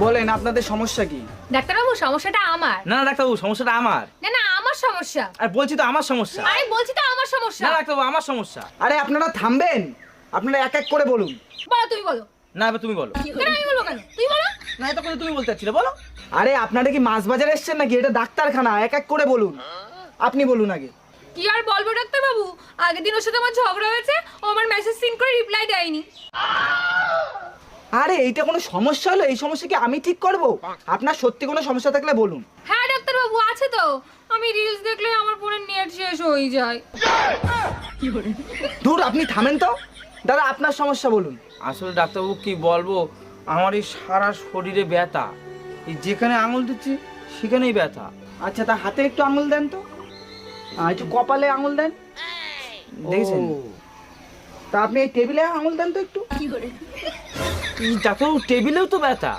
বলেন আপনাদের সমস্যা কি? ডাক্তারবাবু সমস্যাটা আমার। না না ডাক্তারবাবু, সমস্যাটা আমার। না না আমার সমস্যা। আর বলছি তো আমার সমস্যা। আরে বলছি তো আমার সমস্যা। না ডাক্তারবাবু, আমার সমস্যা। আরে আপনারা থামবেন, আপনারা এক এক করে বলুন। বলো তুমি বলো। না এবার তুমি বলো। কেন আমি বলবো কেন? তুই বলো। না এটা করে তুমি বলতে চাচ্ছিলে, বলো। আরে আপনারা কি মাছ বাজারে এসছেন নাকি? এটা ডাক্তারখানা, এক এক করে বলুন। আপনি বলুন আগে। কি আর বলবো ডাক্তারবাবু, আগের দিন ওর সাথে আমার ঝগড়া হয়েছে, ও আমার মেসেজ সিন করে রিপ্লাই দেয়নি। আরে এইটা কোনো সমস্যা হলো? এই সমস্যা কি আমি ঠিক করব? আপনার সত্যি কোনো সমস্যা থাকলে বলুন। হ্যাঁ ডাক্তারবাবু আছে তো, আমি রিলস দেখলে আমার ফোনের নেট শেষ হয়ে যায়। দূর, আপনি থামেন তো। দাদা আপনার সমস্যা বলুন। আসলে ডাক্তারবাবু কি বলবো, আমার এই সারা শরীরে ব্যথা, এই যেখানে আঙুল দিচ্ছি সেখানেই ব্যথা। আচ্ছা, তা হাতে একটু আঙুল দেন তো। একটু কপালে আঙুল দেন। দেখেছেন? ও, তা আপনি এই টেবিলে আঙুল দেন তো একটু। এই ডাক্তারবাবু টেবিলেও তো ব্যথা।